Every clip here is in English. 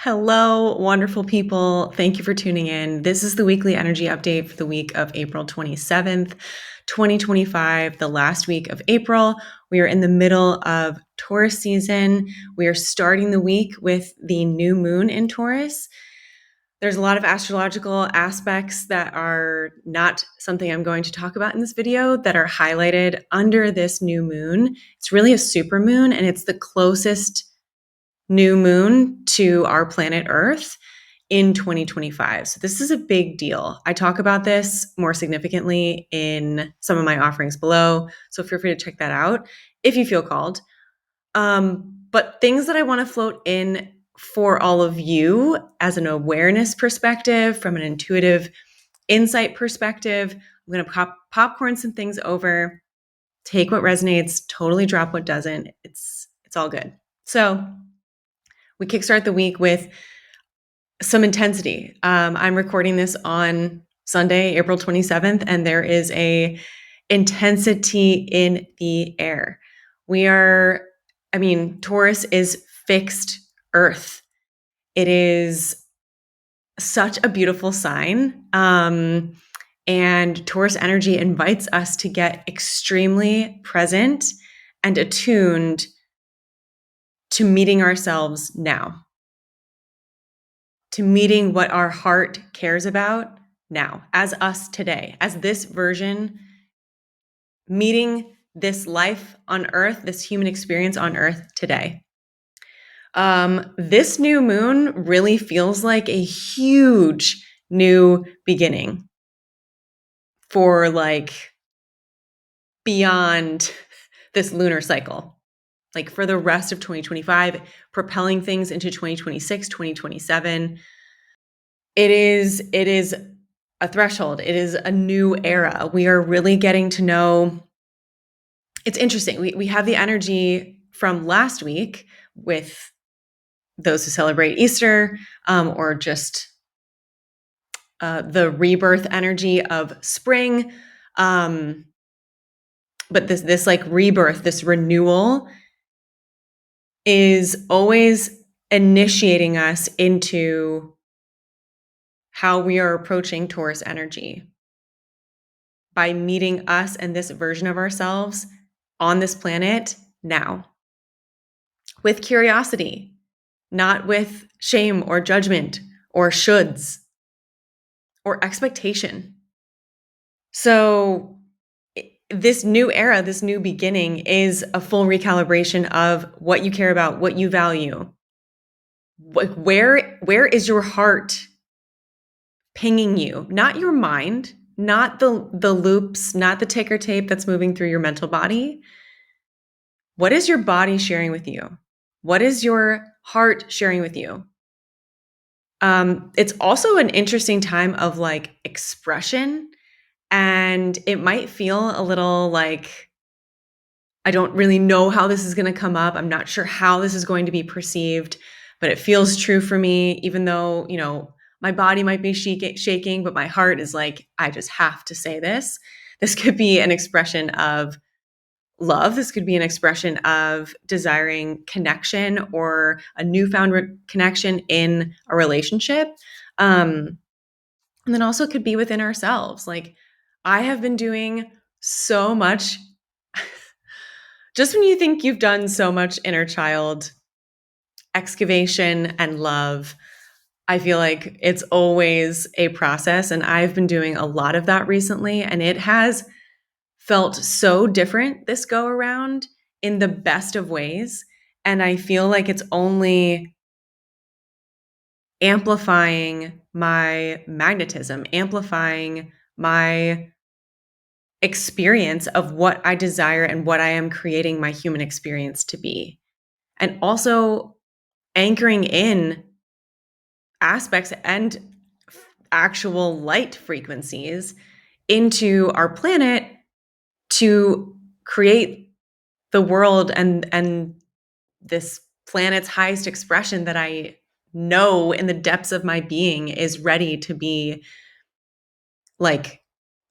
Hello, wonderful people. Thank you for tuning in. This is the weekly energy update for the week of April 27th, 2025, the last week of April. We are in the middle of Taurus season. We are starting the week with the new moon in Taurus. There's a lot of astrological aspects that are not something I'm going to talk about in this video that are highlighted under this new moon. It's really a super moon, and it's the closest new moon to our planet Earth in 2025. So this is a big deal. I talk about this more significantly in some of my offerings below. So feel free to check that out if you feel called. But things that I want to float in for all of you as an awareness perspective, from an intuitive insight perspective, I'm going to popcorn some things over, take what resonates, totally drop what doesn't. It's all good. So we kickstart the week with some intensity. I'm recording this on Sunday, April 27th, and there is a intensity in the air. Taurus is fixed earth. It is such a beautiful sign. And Taurus energy invites us to get extremely present and attuned to meeting ourselves now, to meeting what our heart cares about now, as us today, as this version, meeting this life on earth, this human experience on earth today. This new moon really feels like a huge new beginning for beyond this lunar cycle. For the rest of 2025, propelling things into 2026, 2027. It is a threshold. It is a new era. We are really getting to know. It's interesting. We have the energy from last week with those who celebrate Easter, or just the rebirth energy of spring. But this rebirth, this renewal, is always initiating us into how we are approaching Taurus energy by meeting us and this version of ourselves on this planet now with curiosity, not with shame or judgment or shoulds or expectation. So this new era, this new beginning, is a full recalibration of what you care about, what you value. Where is your heart pinging you? Not your mind, not the loops, not the ticker tape that's moving through your mental body. What is your body sharing with you? What is your heart sharing with you? It's also an interesting time of expression. And it might feel a little like, I don't really know how this is going to come up. I'm not sure how this is going to be perceived, but it feels true for me, even though, my body might be shaking, but my heart is like, I just have to say this. This could be an expression of love. This could be an expression of desiring connection or a newfound connection in a relationship. And then also could be within ourselves. I have been doing so much. Just when you think you've done so much inner child excavation and love, I feel like it's always a process. And I've been doing a lot of that recently. And it has felt so different this go around in the best of ways. And I feel like it's only amplifying my magnetism, amplifying my experience of what I desire and what I am creating my human experience to be. And also anchoring in aspects and actual light frequencies into our planet to create the world and this planet's highest expression that I know in the depths of my being is ready to be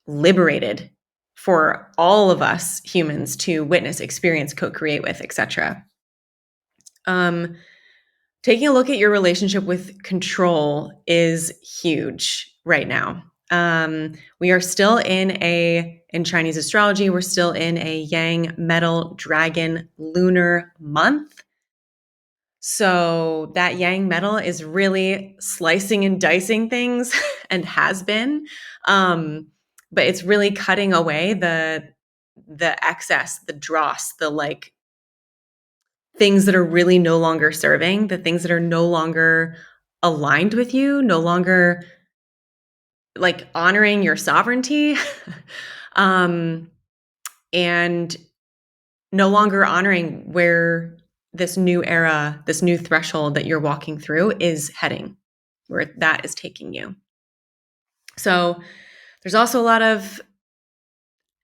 liberated for all of us humans to witness, experience, co-create with, etc. taking a look at your relationship with control is huge right now. We are still in Chinese astrology, we're still in a Yang metal dragon lunar month. So that Yang metal is really slicing and dicing things and has been. But it's really cutting away the excess, the dross, the like things that are really no longer serving, the things that are no longer aligned with you, no longer like honoring your sovereignty, and no longer honoring where this new era, this new threshold that you're walking through is heading, where that is taking you. So there's also a lot of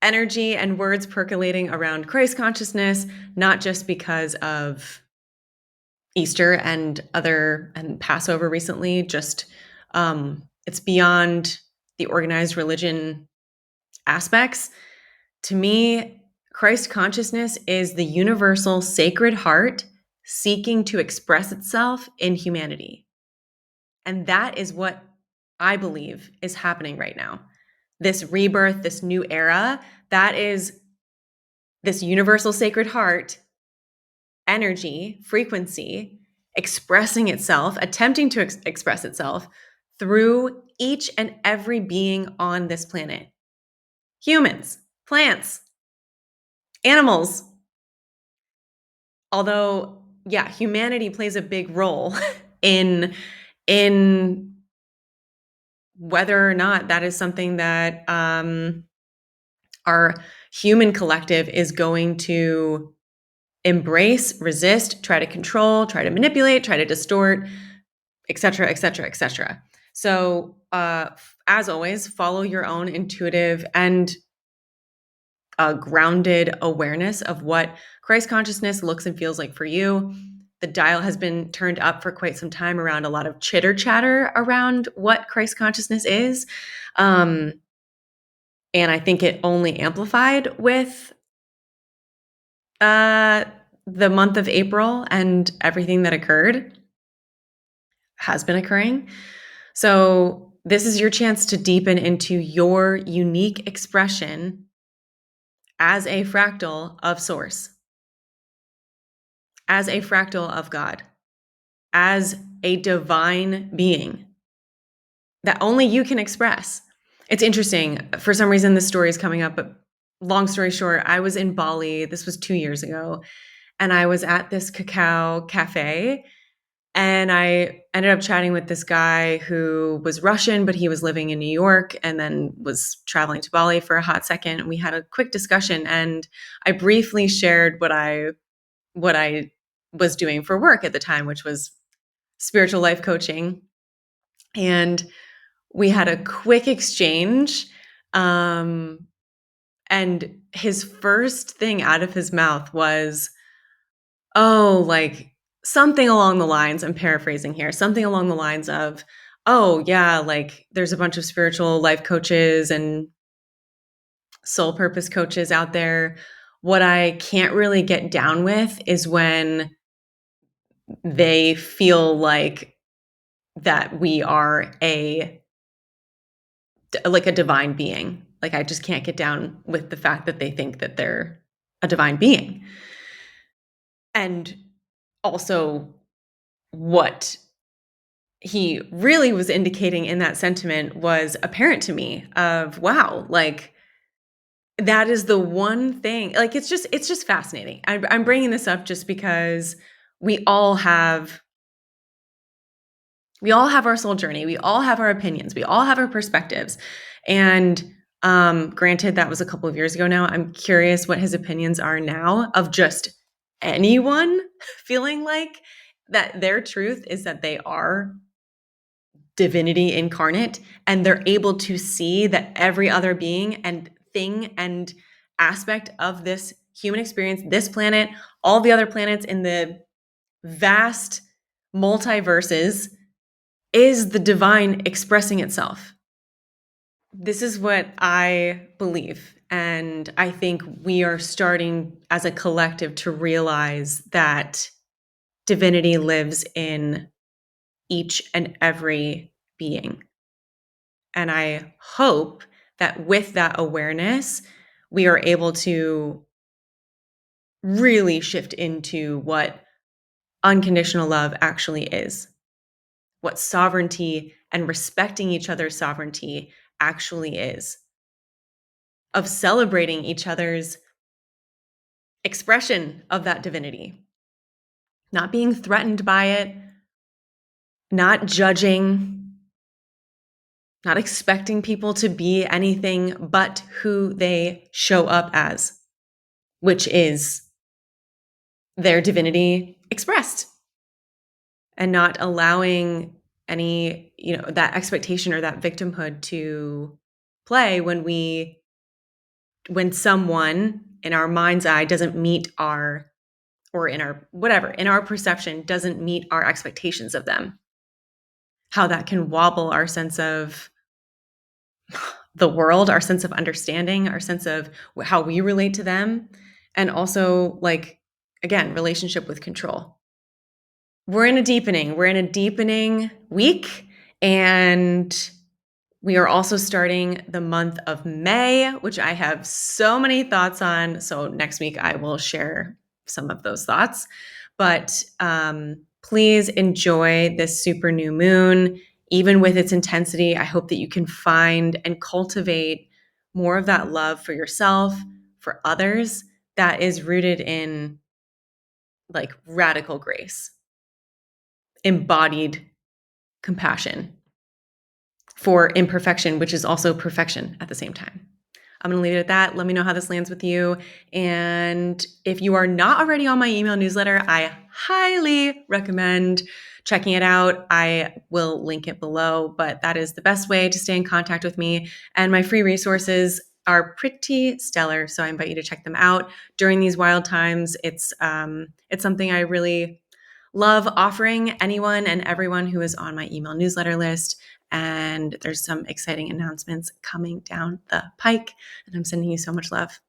energy and words percolating around Christ consciousness, not just because of Easter and Passover recently, just it's beyond the organized religion aspects. To me, Christ consciousness is the universal sacred heart seeking to express itself in humanity. And that is what I believe is happening right now. This rebirth, this new era, that is this universal sacred heart energy, frequency, expressing itself, attempting to express itself through each and every being on this planet. Humans, plants, animals. Although, yeah, humanity plays a big role in whether or not that is something that our human collective is going to embrace, resist, try to control, try to manipulate, try to distort, etc., etc., etc. So, as always, follow your own intuitive and grounded awareness of what Christ consciousness looks and feels like for you. The dial has been turned up for quite some time around a lot of chitter chatter around what Christ consciousness is. And I think it only amplified with the month of April and everything that has been occurring. So this is your chance to deepen into your unique expression as a fractal of Source, as a fractal of God, as a divine being that only you can express. It's interesting. For some reason, this story is coming up, but long story short, I was in Bali. This was 2 years ago. And I was at this cacao cafe. And I ended up chatting with this guy who was Russian, but he was living in New York and then was traveling to Bali for a hot second. And we had a quick discussion. And I briefly shared what I was doing for work at the time, which was spiritual life coaching. And we had a quick exchange. And his first thing out of his mouth was, oh, like something along the lines, I'm paraphrasing here, something along the lines of, oh, yeah, like there's a bunch of spiritual life coaches and soul purpose coaches out there. What I can't really get down with is when they feel like that we are like a divine being. Like I just can't get down with the fact that they think that they're a divine being. And also what he really was indicating in that sentiment was apparent to me of, wow, like that is the one thing, like it's just fascinating. I'm bringing this up just because we all have our soul journey. We all have our opinions. We all have our perspectives. And granted, that was a couple of years ago now. I'm curious what his opinions are now of just anyone feeling like that their truth is that they are divinity incarnate and they're able to see that every other being and thing and aspect of this human experience, this planet, all the other planets in the vast multiverses is the divine expressing itself. This is what I believe. And I think we are starting as a collective to realize that divinity lives in each and every being. And I hope that with that awareness, we are able to really shift into what unconditional love actually is, what sovereignty and respecting each other's sovereignty actually is, of celebrating each other's expression of that divinity, not being threatened by it, not judging, not expecting people to be anything but who they show up as, which is their divinity expressed, and not allowing any, that expectation or that victimhood to play when someone in our mind's eye doesn't meet our, or in our, whatever, in our perception doesn't meet our expectations of them. How that can wobble our sense of the world, our sense of understanding, our sense of how we relate to them, and also, like, again, relationship with control. We're in a deepening week, and we are also starting the month of May, which I have so many thoughts on. So next week I will share some of those thoughts. But please enjoy this super new moon. Even with its intensity, I hope that you can find and cultivate more of that love for yourself, for others, that is rooted in like radical grace, embodied compassion for imperfection, which is also perfection at the same time. I'm going to leave it at that. Let me know how this lands with you. And if you are not already on my email newsletter, I highly recommend checking it out. I will link it below, but that is the best way to stay in contact with me. And my free resources are pretty stellar, so I invite you to check them out during these wild times. It's something I really love offering anyone and everyone who is on my email newsletter list. And there's some exciting announcements coming down the pike. And I'm sending you so much love.